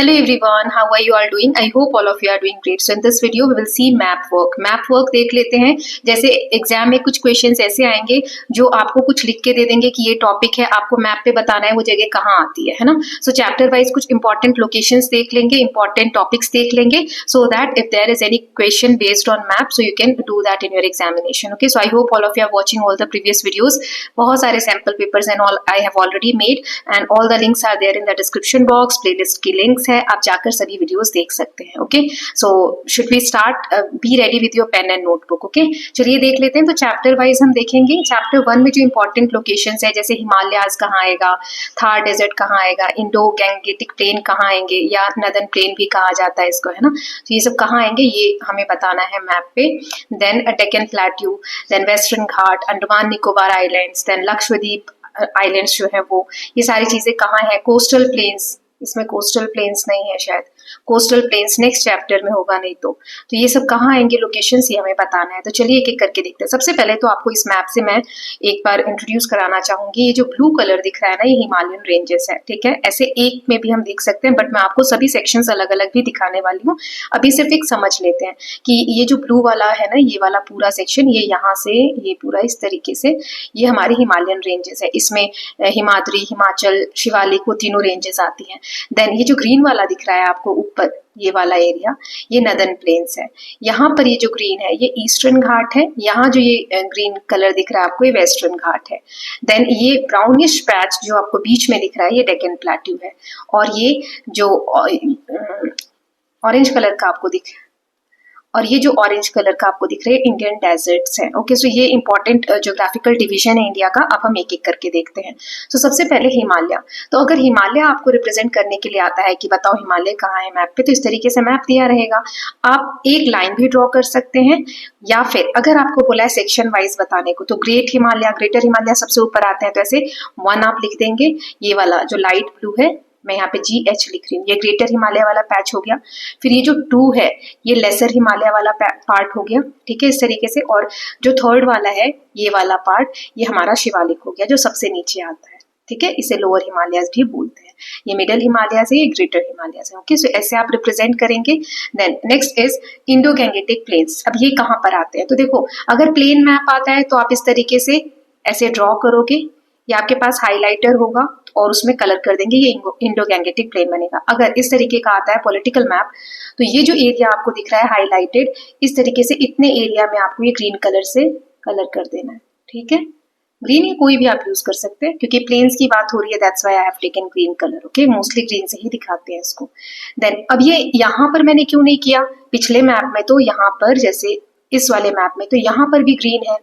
Hello everyone, how are you all doing? I hope all of you are doing great. So in this video we will see map work. Map work देख लेते हैं। जैसे exam में कुछ questions ऐसे आएंगे जो आपको कुछ लिख के दे देंगे कि ये टॉपिक है, आपको मैप पे बताना है वो जगह कहाँ आती है ना। सो चैप्टर वाइज कुछ इंपॉर्टेंट लोकेशंस देख लेंगे, इंपॉर्टेंट टॉपिक्स देख लेंगे, so that if there is any question based on map so you can do that in your examination. Okay, so I hope all of you are watching all the previous videos. बहुत सारे sample papers and all I have already made and all the links are there in the description box. Playlist की links है, आप जाकर सभी videos देख सकते हैं। Okay, so should we start? Be ready with your pen and notebook. Okay, चलिए देख लेते हैं। तो चैप्टर वाइज हम देखेंगे। चैप्टर 1 में जो इंपॉर्टेंट लोकेशंस है, जैसे हिमालयाज कहाँ आएगा, थार डेजर्ट कहाँ आएगा, इंडो गैंगेटिक प्लेन कहाँ आएंगे, या नदर्न प्लेन भी कहा जाता है इसको, है ना। तो ये सब कहाँ आएंगे ये हमें बताना है मैप पे। Then Deccan plateau, then Western Ghat, Andaman Nicobar islands, then Lakshadweep islands जो है वो, ये सारी चीजें कहाँ है। कोस्टल प्लेन्स, इसमें कोस्टल प्लेन्स नहीं है शायद, कोस्टल प्लेन्स नेक्स्ट चैप्टर में होगा नहीं तो ये सब कहाँ आएंगे लोकेशंस, ये हमें बताना है। तो चलिए एक एक करके देखते हैं। सबसे पहले तो आपको इस मैप से मैं एक बार इंट्रोड्यूस कराना चाहूंगी। ये जो ब्लू कलर दिख रहा है ना, ये हिमालयन रेंजेस है, ठीक है। ऐसे एक में भी हम देख सकते हैं, बट मैं आपको सभी सेक्शंस अलग अलग भी दिखाने वाली हूँ। अभी सिर्फ एक समझ लेते हैं कि ये जो ब्लू वाला है ना, ये वाला पूरा सेक्शन, ये यहाँ से ये पूरा इस तरीके से ये हमारी हिमालयन रेंजेस है। इसमें हिमाद्री, हिमाचल, शिवालिक, वो तीनों रेंजेस आती हैं। देन ये जो ग्रीन वाला दिख रहा है आपको ऊपर, ये वाला एरिया, ये नदर्न प्लेन्स है। यहाँ पर ये जो ग्रीन है ये ईस्टर्न घाट है। यहाँ जो ये ग्रीन कलर दिख रहा है आपको, ये वेस्टर्न घाट है। देन ये ब्राउनिश पैच जो आपको बीच में दिख रहा है, ये डेक्कन प्लेट्यू है। और ये जो ऑरेंज कलर का आपको दिख और ये जो ऑरेंज कलर का आपको दिख रहा है, इंडियन डेजर्ट्स हैं। ओके, सो ये इंपॉर्टेंट ज्योग्राफिकल डिवीजन है इंडिया का। अब हम एक एक करके देखते हैं। तो सबसे पहले हिमालय। तो अगर हिमालय आपको रिप्रेजेंट करने के लिए आता है कि बताओ हिमालय कहाँ है मैप पे, तो इस तरीके से मैप दिया रहेगा। आप एक लाइन भी ड्रॉ कर सकते हैं, या फिर अगर आपको बोला है सेक्शन वाइज बताने को, तो ग्रेट हिमालय, ग्रेटर हिमालय सबसे ऊपर आते हैं, तो ऐसे 1 आप लिख देंगे। ये वाला जो लाइट ब्लू है, मैं यहाँ पे GH लिख रही हूँ, ये ग्रेटर हिमालय वाला पैच हो गया। फिर ये जो 2 है, ये लेसर हिमालय वाला पार्ट हो गया, ठीक है, इस तरीके से। और जो 3rd वाला है, ये वाला पार्ट, ये हमारा शिवालिक हो गया, जो सबसे नीचे आता है, ठीक है। इसे लोअर हिमालयाज भी बोलते हैं। ये मिडल हिमालयाज है, ये ग्रेटर हिमालयाज है। ओके, सो ऐसे आप रिप्रेजेंट करेंगे। Then next is Indo Gangetic plains. अब ये कहाँ पर आते हैं? तो देखो, अगर प्लेन मैप आता है तो आप इस तरीके से ऐसे ड्रॉ करोगे, या आपके पास हाइलाइटर होगा और उसमें कलर कर देंगे, ये इंडो गैंगेटिक प्लेन बनेगा। अगर इस तरीके का आता है पॉलिटिकल मैप, तो ये जो एरिया आपको दिख रहा है हाईलाइटेड, इस तरीके से इतने एरिया में आपको ये ग्रीन कलर से कलर कर देना है, ठीक है। ग्रीन या कोई भी आप यूज कर सकते हैं, क्योंकि प्लेन्स की बात हो रही है, that's why I have taken green colour. Okay, mostly green से ही दिखाते हैं इसको। देन अब ये यहाँ पर मैंने क्यों नहीं किया? पिछले मैप में तो यहाँ पर, जैसे इस वाले मैप में तो यहाँ पर भी ग्रीन है,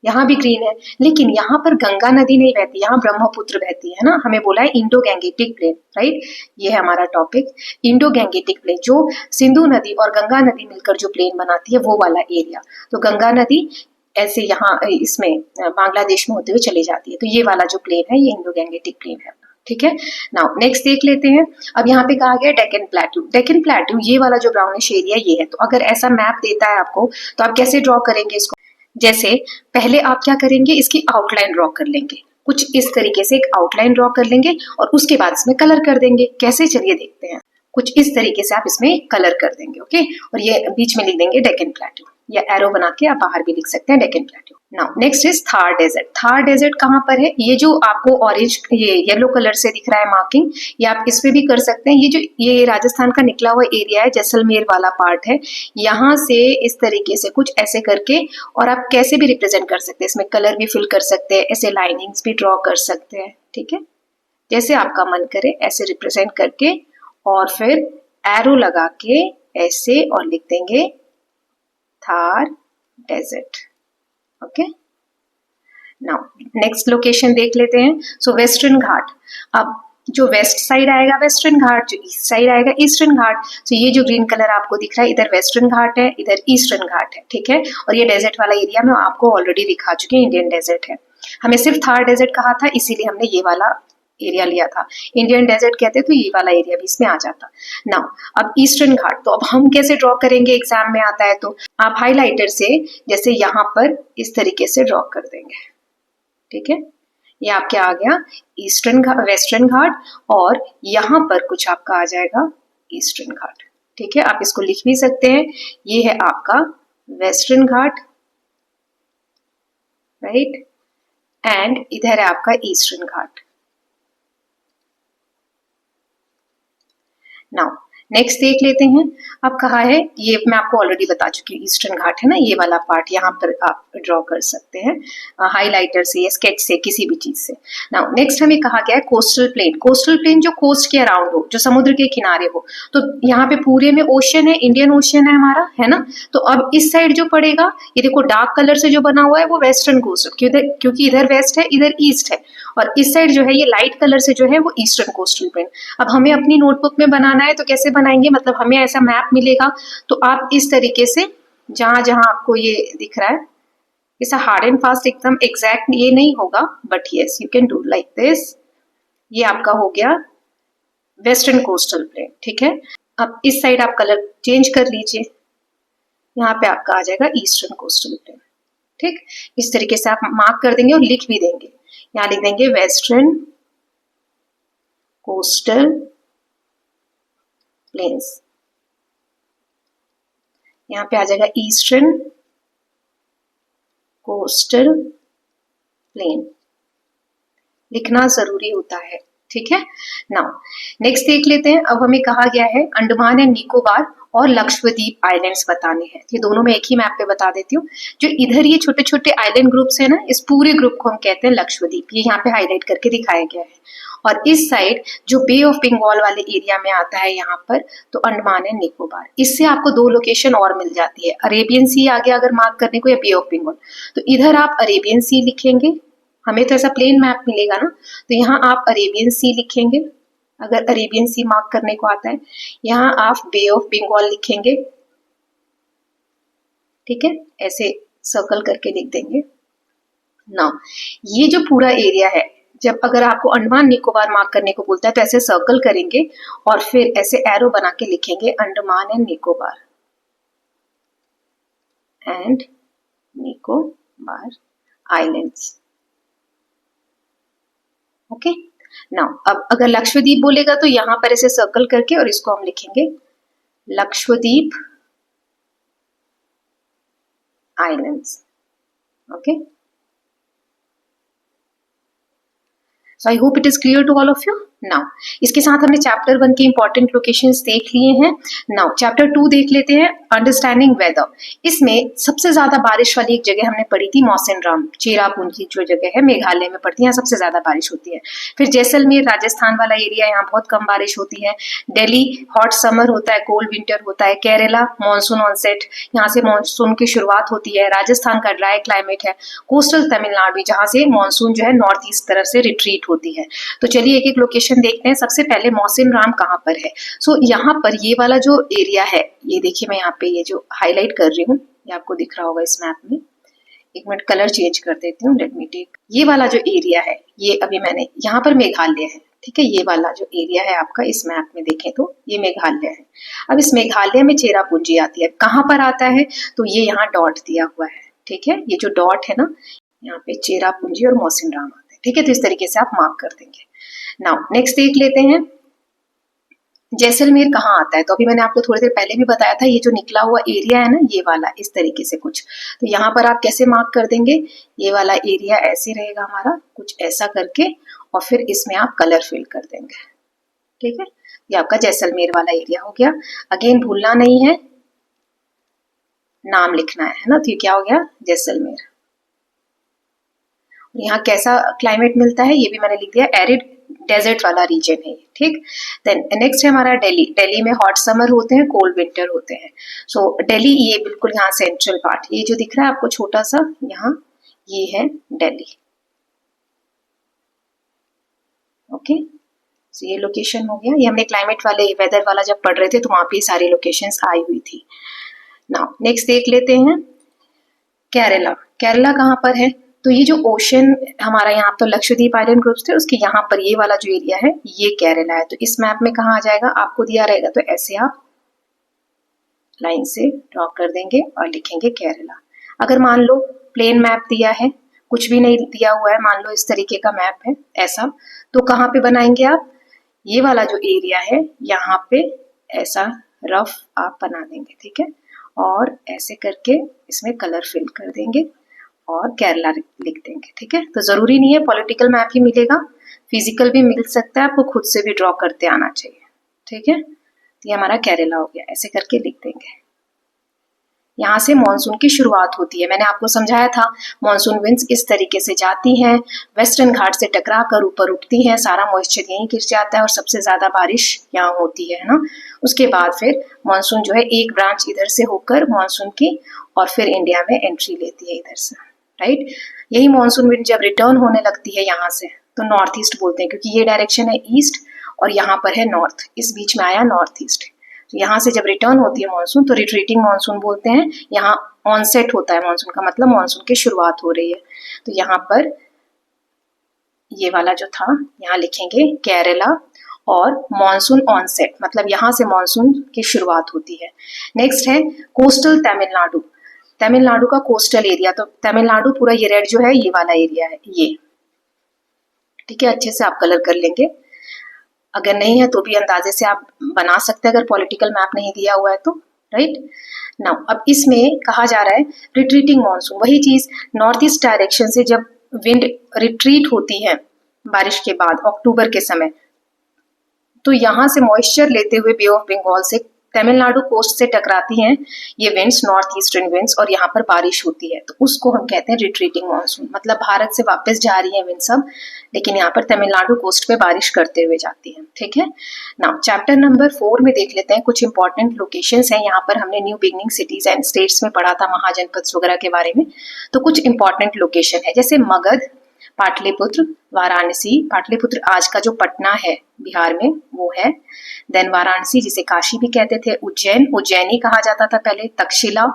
यहाँ भी ग्रीन है, लेकिन यहाँ पर गंगा नदी नहीं बहती, यहाँ ब्रह्मपुत्र बहती है ना। हमें बोला है इंडो गैंगेटिक प्लेन, राइट। ये है हमारा टॉपिक, इंडो गैंगेटिक प्लेन, जो सिंधु नदी और गंगा नदी मिलकर जो प्लेन बनाती है, वो वाला एरिया। तो गंगा नदी ऐसे यहाँ इसमें बांग्लादेश में होते हुए चली जाती है, तो ये वाला जो प्लेन है, ये इंडो गैंगेटिक प्लेन है, ठीक है। नाउ नेक्स्ट देख लेते हैं। अब यहाँ पे कहा गया डेक्कन प्लेट्यू। डेक्कन प्लेट्यू, ये वाला जो ब्राउनिश एरिया ये है। तो अगर ऐसा मैप देता है आपको, तो आप कैसे ड्रॉ करेंगे इसको? जैसे पहले आप क्या करेंगे, इसकी आउटलाइन ड्रॉ कर लेंगे, कुछ इस तरीके से एक आउटलाइन ड्रॉ कर लेंगे, और उसके बाद इसमें कलर कर देंगे। कैसे, चलिए देखते हैं। कुछ इस तरीके से आप इसमें कलर कर देंगे, ओके। और ये बीच में लिख देंगे डेक्कन प्लेट्यू, या एरो बना के आप बाहर भी लिख सकते हैं Deccan plateau. Now next is Thar desert. Thar desert कहाँ पर है? ये जो आपको ऑरेंज, ये येलो कलर से दिख रहा है मार्किंग, ये आप इस पे भी कर सकते हैं। ये जो ये राजस्थान का निकला हुआ एरिया है, जैसलमेर वाला पार्ट है, यहाँ से इस तरीके से कुछ ऐसे करके, और आप कैसे भी रिप्रेजेंट कर सकते हैं, इसमें कलर भी फिल कर सकते हैं, ऐसे लाइनिंग्स भी ड्रॉ कर सकते हैं, ठीक है। जैसे आपका मन करे ऐसे रिप्रेजेंट करके, और फिर एरो लगा के ऐसे और लिख देंगे Thar desert. Okay, now next location देख लेते हैं। So western Ghat. अब जो वेस्ट साइड आएगा वेस्टर्न घाट, जो ईस्ट साइड आएगा ईस्टर्न घाट। तो ये जो ग्रीन कलर आपको दिख रहा है, इधर वेस्टर्न घाट है, इधर ईस्टर्न घाट है, ठीक है। और ये डेजर्ट वाला एरिया मैं आपको ऑलरेडी दिखा चुकी हूँ, इंडियन डेजर्ट है। हमें सिर्फ थार डेजर्ट कहा था, इसीलिए हमने ये वाला एरिया लिया था। इंडियन डेजर्ट कहते तो ये वाला एरिया भी इसमें आ जाता। नाउ अब ईस्टर्न घाट, तो अब हम कैसे ड्रॉ करेंगे? एग्जाम में आता है तो आप हाइलाइटर से जैसे यहाँ पर इस तरीके से ड्रॉ कर देंगे, ठीक है। ये आपके आ गया ईस्टर्न घाट, वेस्टर्न घाट, और यहाँ पर कुछ आपका आ जाएगा ईस्टर्न घाट। ठीक है, आप इसको लिख भी सकते हैं। ये है आपका वेस्टर्न घाट, राइट, एंड इधर है आपका ईस्टर्न घाट। नाउ नेक्स्ट देख लेते हैं। अब कहा है, ये मैं आपको ऑलरेडी बता चुकी हूँ, ईस्टर्न घाट है ना, ये वाला पार्ट यहाँ पर आप ड्रॉ कर सकते हैं हाइलाइटर से या स्केच से, किसी भी चीज से। नाउ नेक्स्ट हमें कहा गया है कोस्टल प्लेन। कोस्टल प्लेन जो कोस्ट के अराउंड हो, जो समुद्र के किनारे हो। तो यहाँ पे पूरे में ओशन है, इंडियन ओशन है हमारा, है ना। तो अब इस साइड जो पड़ेगा, ये देखो डार्क कलर से जो बना हुआ है वो वेस्टर्न कोस्ट, क्योंकि इधर वेस्ट है, इधर ईस्ट है, और इस साइड जो है ये लाइट कलर से जो है वो ईस्टर्न कोस्टल प्लेन। अब हमें अपनी नोटबुक में बनाना है तो कैसे बनाएंगे, मतलब हमें ऐसा मैप मिलेगा तो आप इस तरीके से जहां जहां आपको ये दिख रहा है, ऐसा हार्ड एंड फास्ट एकदम एग्जैक्ट ये नहीं होगा, but yes you can do like this. ये आपका हो गया वेस्टर्न कोस्टल प्लेन। ठीक है, अब इस साइड आप कलर चेंज कर लीजिए, यहाँ पे आपका आ जाएगा ईस्टर्न कोस्टल प्लेन। ठीक, इस तरीके से आप मार्क कर देंगे और लिख भी देंगे। यहाँ लिख देंगे वेस्टर्न कोस्टल प्लेन्स, यहाँ पे आ जाएगा ईस्टर्न कोस्टल प्लेन। लिखना जरूरी होता है। ठीक है, नाउ नेक्स्ट देख लेते हैं। अब हमें कहा गया है अंडमान एंड निकोबार और लक्षद्वीप आइलैंड्स बताने हैं। ये दोनों मैं एक ही मैप पे बता देती हूँ। जो इधर ये छोटे छोटे आइलैंड ग्रुप्स है ना, इस पूरे ग्रुप को हम कहते हैं लक्षद्वीप। ये यहाँ पे हाईलाइट करके दिखाया गया है। और इस साइड जो बे ऑफ बंगाल वाले एरिया में आता है यहाँ पर, तो अंडमान एंड निकोबार। इससे आपको दो लोकेशन और मिल जाती है, अरेबियन सी आ गया अगर मार्क करने को, या बे ऑफ बंगाल। तो इधर आप अरेबियन सी लिखेंगे, हमें तो ऐसा प्लेन मैप मिलेगा ना, तो यहाँ आप अरेबियन सी लिखेंगे अगर अरेबियन सी मार्क करने को आता है। यहाँ आप बे ऑफ बंगाल लिखेंगे। ठीक है, ऐसे सर्कल करके लिख देंगे ना। ये जो पूरा एरिया है, जब अगर आपको अंडमान निकोबार मार्क करने को बोलता है तो ऐसे सर्कल करेंगे और फिर ऐसे एरो बना के लिखेंगे Andaman and Nicobar, and Nicobar islands. Okay, now अब अगर लक्षद्वीप बोलेगा तो यहां पर ऐसे सर्कल करके और इसको हम लिखेंगे Lakshadweep islands. Okay, so I hope it is clear to all of you. Now इसके साथ हमने चैप्टर 1 के इंपॉर्टेंट लोकेशंस देख लिए हैं। नाउ चैप्टर 2 देख लेते हैं, अंडरस्टैंडिंग वेदर। इसमें सबसे ज्यादा बारिश वाली एक जगह हमने पढ़ी थी मौसिनराम, चेरापूंजी जो जगह है मेघालय में पड़ती है, यहाँ सबसे ज्यादा बारिश होती है। फिर जैसलमेर राजस्थान वाला एरिया, यहाँ बहुत कम बारिश होती है। दिल्ली हॉट समर होता है, कोल्ड विंटर होता है। केरला मानसून ऑनसेट, यहाँ से मानसून की शुरुआत होती है। राजस्थान का ड्राई क्लाइमेट है। कोस्टल तमिलनाडु, जहाँ से मानसून जो है नॉर्थ ईस्ट तरफ से रिट्रीट होती है। तो चलिए एक एक लोकेशन देखते हैं। सबसे पहले मौसिनराम कहाँ पर है। सो यहाँ पर ये वाला जो एरिया है, ये देखिए मैं यहाँ पे ये जो हाईलाइट कर रही हूँ, ये आपको दिख रहा होगा इस मैप में। एक मिनट कलर चेंज कर देती हूँ, लेट मी टेक। ये वाला जो एरिया है, ये अभी मैंने यहाँ पर मेघालय है। ठीक है, ये वाला जो एरिया है आपका इस मैप में देखें तो ये मेघालय है। अब इस मेघालय में चेरापूंजी आती है। कहाँ पर आता है, तो ये यहाँ डॉट दिया हुआ है। ठीक है, ये जो डॉट है ना, यहाँ पे चेरापूंजी और मौसिनराम आते हैं। ठीक है, तो इस तरीके से आप मार्क कर देंगे। नाउ नेक्स्ट देख लेते हैं जैसलमेर कहाँ आता है। तो अभी मैंने आपको थोड़ी देर पहले भी बताया था, ये जो निकला हुआ एरिया है ना, ये वाला इस तरीके से कुछ। तो यहाँ पर आप कैसे मार्क कर देंगे, ये वाला एरिया ऐसे रहेगा हमारा, कुछ ऐसा करके, और फिर इसमें आप कलर फिल कर देंगे। ठीक है, ये आपका जैसलमेर वाला एरिया हो गया। अगेन भूलना नहीं है, नाम लिखना है ना। तो ये क्या हो गया, जैसलमेर। यहाँ कैसा क्लाइमेट मिलता है ये भी मैंने लिख दिया, एरिड डेजर्ट वाला रीजन है। ठीक, देन नेक्स्ट है हमारा दिल्ली। दिल्ली में हॉट समर होते हैं, कोल्ड विंटर होते हैं। सो दिल्ली ये बिल्कुल यहाँ सेंट्रल पार्ट, ये जो दिख रहा है आपको छोटा सा यहाँ, ये है दिल्ली। ओके, सो ये लोकेशन हो गया। ये हमने क्लाइमेट वाले वेदर वाला जब पढ़ रहे थे तो वहां पे सारी लोकेशंस आई हुई थी। नाउ नेक्स्ट देख लेते हैं केरला। केरला कहाँ पर है, तो ये जो ओशन हमारा यहाँ पर लक्षद्वीप आइलैंड ग्रुप्स थे, उसके यहाँ पर ये वाला जो एरिया है ये केरला है। तो इस मैप में कहाँ आ जाएगा, आपको दिया रहेगा तो ऐसे आप लाइन से ड्रॉ कर देंगे और लिखेंगे केरला। अगर मान लो प्लेन मैप दिया है, कुछ भी नहीं दिया हुआ है, मान लो इस तरीके का मैप है ऐसा, तो कहाँ पे बनाएंगे आप, ये वाला जो एरिया है यहाँ पे ऐसा रफ आप बना देंगे, ठीक है, और ऐसे करके इसमें कलर फिल कर देंगे और केरला लिख देंगे, ठीक है। तो जरूरी नहीं है पॉलिटिकल मैप ही मिलेगा, फिजिकल भी मिल सकता है, आपको खुद से भी ड्रॉ करते आना चाहिए, ठीक है। तो ये हमारा केरला हो गया, ऐसे करके लिख देंगे। यहाँ से मानसून की शुरुआत होती है, मैंने आपको समझाया था मानसून विंड्स इस तरीके से जाती हैं, वेस्टर्न घाट से टकरा कर ऊपर उठती हैं, सारा मॉइस्चर यहीं गिर जाता है और सबसे ज्यादा बारिश यहाँ होती है ना। उसके बाद फिर मानसून जो है एक ब्रांच इधर से होकर मानसून की और फिर इंडिया में एंट्री लेती है इधर से, राइट। यही मानसून विंड जब रिटर्न होने लगती है यहाँ से तो नॉर्थ ईस्ट बोलते हैं, क्योंकि ये डायरेक्शन है ईस्ट और यहाँ पर है नॉर्थ, इस बीच में आया नॉर्थ ईस्ट। तो यहाँ से जब रिटर्न होती है मानसून तो रिट्रीटिंग मानसून बोलते हैं, यहाँ ऑनसेट होता है मानसून का, मतलब मानसून की शुरुआत हो रही है। तो यहाँ पर ये वाला जो था यहाँ लिखेंगे केरला और मानसून ऑनसेट, मतलब यहाँ से मानसून की शुरुआत होती है। नेक्स्ट है कोस्टल तमिलनाडु, तमिलनाडु का कोस्टल एरिया, तो तमिलनाडु पूरा ये रेड जो है ये वाला एरिया है ये, ठीक है। अच्छे से आप कलर कर लेंगे, अगर नहीं है तो भी अंदाजे से आप बना सकते हैं अगर पॉलिटिकल मैप नहीं दिया हुआ है तो, राइट। नाउ अब इसमें कहा जा रहा है रिट्रीटिंग मानसून, वही चीज नॉर्थ ईस्ट डायरेक्शन से जब विंड रिट्रीट होती है बारिश के बाद अक्टूबर के समय, तो यहाँ से मॉइस्चर लेते हुए बे ऑफ बंगाल से तमिलनाडु कोस्ट से टकराती हैं ये विंड्स, नॉर्थ ईस्टर्न विंड्स, और यहाँ पर बारिश होती है, तो उसको हम कहते हैं रिट्रीटिंग मानसून, मतलब भारत से वापस जा रही है विंड सब, लेकिन यहाँ पर तमिलनाडु कोस्ट पे बारिश करते हुए जाती है, ठीक है। नाउ चैप्टर नंबर 4 में देख लेते हैं कुछ इंपॉर्टेंट लोकेशंस हैं। यहाँ पर हमने new beginning cities and states में पढ़ा था, महाजनपद वगैरह के बारे में, तो कुछ इंपॉर्टेंट लोकेशन है जैसे मगध, पाटलिपुत्र, वाराणसी, पाटलिपुत्र आज का जो पटना है बिहार में वो है, देन वाराणसी जिसे काशी भी कहते थे, उज्जैन, उज्जैनी कहा जाता था पहले, तक्षशिला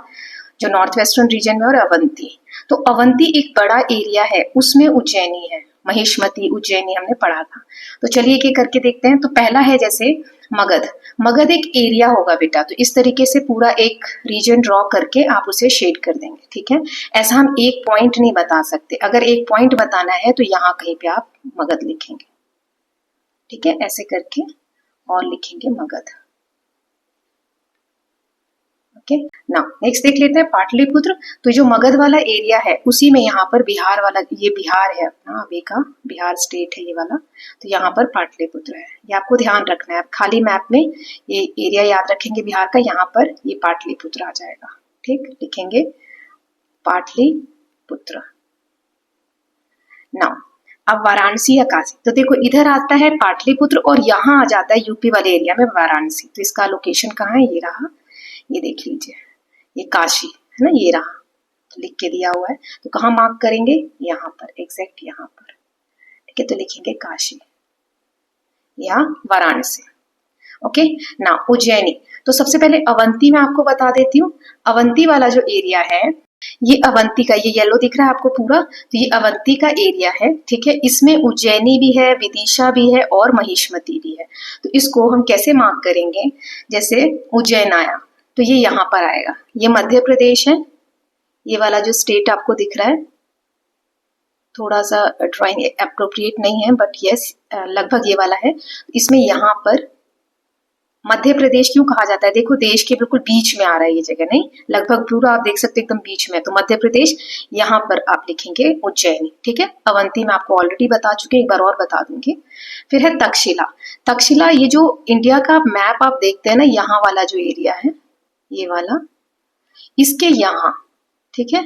जो नॉर्थ वेस्टर्न रीजन में, और अवंती। तो अवंती एक बड़ा एरिया है, उसमें उज्जैनी है, महिष्मती, उज्जैनी हमने पढ़ा था। तो चलिए एक एक करके देखते हैं। तो पहला है जैसे मगध, मगध एक एरिया होगा बेटा, तो इस तरीके से पूरा एक रीजन ड्रॉ करके आप उसे शेड कर देंगे, ठीक है। ऐसा हम एक पॉइंट नहीं बता सकते, अगर एक पॉइंट बताना है तो यहाँ कहीं पे आप मगध लिखेंगे, ठीक है, ऐसे करके और लिखेंगे मगध, ओके। नाउ नेक्स्ट देख लेते हैं पाटलिपुत्र, तो जो मगध वाला एरिया है उसी में यहाँ पर बिहार वाला, ये बिहार है अपना अभी का, बिहार स्टेट है ये वाला, तो यहाँ पर पाटलिपुत्र है, ये आपको ध्यान रखना है। आप खाली मैप में ये एरिया याद रखेंगे बिहार का, यहाँ पर ये पाटलिपुत्र आ जाएगा, ठीक, लिखेंगे पाटलिपुत्र। नाउ अब वाराणसी या काशी, तो देखो इधर आता है पाटलिपुत्र और यहाँ आ जाता है यूपी वाले एरिया में वाराणसी, तो इसका लोकेशन कहाँ है, ये रहा, ये देख लीजिए, ये काशी है ना, ये रहा, तो लिख के दिया हुआ है, तो कहाँ मार्क करेंगे, यहाँ पर, एग्जैक्ट यहाँ पर, ठीक है, तो लिखेंगे काशी या वाराणसी, ओके। ना उज्जैनी, तो सबसे पहले अवंती में आपको बता देती हूँ, अवंती वाला जो एरिया है, ये अवंती का, ये येलो दिख रहा है आपको पूरा, तो ये अवंती का एरिया है, ठीक है। इसमें उज्जैनी भी है, विदिशा भी है और महिष्मती भी है, तो इसको हम कैसे मार्क करेंगे, जैसे उज्जैन आया तो ये यहाँ पर आएगा, ये मध्य प्रदेश है, ये वाला जो स्टेट आपको दिख रहा है, थोड़ा सा ड्राइंग अप्रोप्रिएट नहीं है बट यस लगभग ये वाला है, इसमें यहाँ पर मध्य प्रदेश क्यों कहा जाता है, देखो देश के बिल्कुल बीच में आ रहा है ये जगह, नहीं लगभग पूरा आप देख सकते एकदम बीच में, तो मध्य प्रदेश, यहाँ पर आप लिखेंगे उज्जैनी, ठीक है। अवंती में आपको ऑलरेडी बता चुके, एक बार और बता दूंगी। फिर है तक्षशिला, तक्षशिला ये जो इंडिया का मैप आप देखते हैं ना, यहाँ वाला जो एरिया है ये वाला, इसके यहाँ, ठीक है।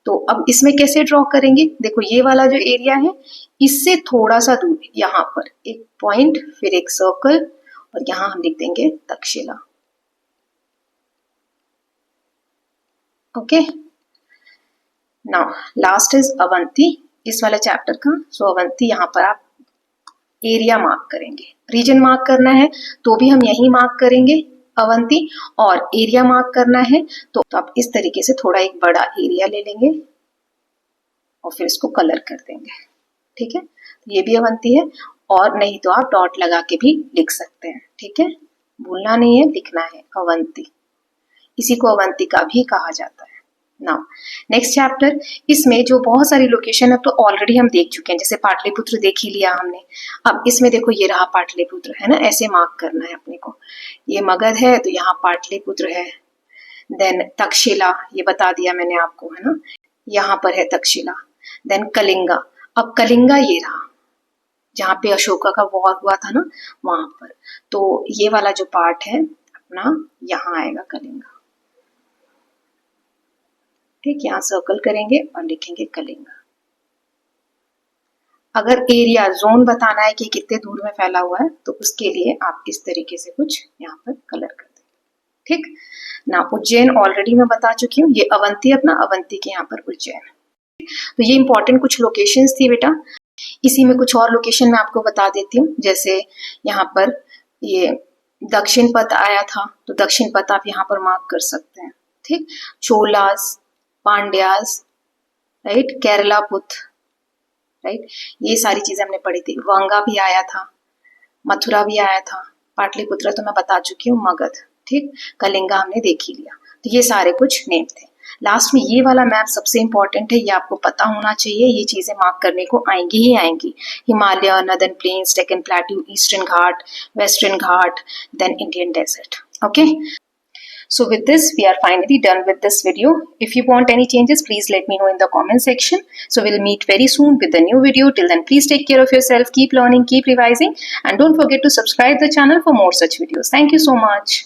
तो अब इसमें कैसे ड्रॉ करेंगे, देखो ये वाला जो एरिया है इससे थोड़ा सा दूर यहाँ पर एक पॉइंट, फिर एक सर्कल, और यहाँ हम लिख देंगे Takshashila, okay. Now last is Avanti, इस वाला चैप्टर का, सो अवंती यहाँ पर आप एरिया मार्क करेंगे, रीजन मार्क करना है तो भी हम यही मार्क करेंगे अवंती, और एरिया मार्क करना है तो आप इस तरीके से थोड़ा एक बड़ा एरिया ले लेंगे और फिर इसको कलर कर देंगे, ठीक है। ये भी अवंती है, और नहीं तो आप डॉट लगा के भी लिख सकते हैं, ठीक है, भूलना नहीं है, लिखना है अवंती, इसी को अवंतिका भी कहा जाता है, नाउ नेक्स्ट चैप्टर, इसमें जो बहुत सारी लोकेशन है तो ऑलरेडी हम देख चुके हैं, जैसे पाटलिपुत्र देख ही लिया हमने। अब इसमें देखो ये रहा पाटलिपुत्र, है ना, ऐसे मार्क करना है अपने को। ये मगध है तो यहाँ पाटलिपुत्र है। देन तक्षशिला, ये बता दिया मैंने आपको, है ना, यहाँ पर है तक्षशिला। देन कलिंगा, अब कलिंगा ये रहा जहाँ पे अशोका का वॉर हुआ था ना, वहां पर। तो ये वाला जो पार्ट है अपना यहाँ आएगा कलिंगा। ठीक, यहाँ सर्कल करेंगे और लिखेंगे कलिंगा। अगर एरिया जोन बताना है कि कितने दूर में फैला हुआ है तो उसके लिए आप इस तरीके से कुछ यहाँ पर कलर कर दें। ठीक ना, उज्जैन ऑलरेडी मैं बता चुकी हूँ, ये अवंती, अपना अवंती के यहाँ पर उज्जैन। तो ये इंपॉर्टेंट कुछ लोकेशंस थी बेटा। इसी में कुछ और लोकेशन मैं आपको बता देती हूँ, जैसे यहाँ पर ये दक्षिण पथ आया था तो दक्षिण पथ आप यहाँ पर मार्क कर सकते हैं। ठीक, चोलास, पांड्यास, राइट, केरला पुथ, राइट, ये सारी चीजें हमने पढ़ी थी। वांगा भी आया था, मथुरा भी आया था, पाटलिपुत्र तो मैं बता चुकी हूँ, मगध। ठीक, कलिंगा हमने देख ही लिया। तो ये सारे कुछ नेम थे। लास्ट में ये वाला मैप सबसे इंपॉर्टेंट है, ये आपको पता होना चाहिए। ये चीजें मार्क करने को आएंगी ही आएंगी। Himalaya, northern plains, Deccan plateau, eastern Ghat, western Ghat, then Indian desert. Okay, so with this we are finally done with this video. If you want any changes, please let me know in the comment section. So we'll meet very soon with a new video. Till then, please take care of yourself, keep learning, keep revising, and don't forget to subscribe the channel for more such videos. Thank you so much.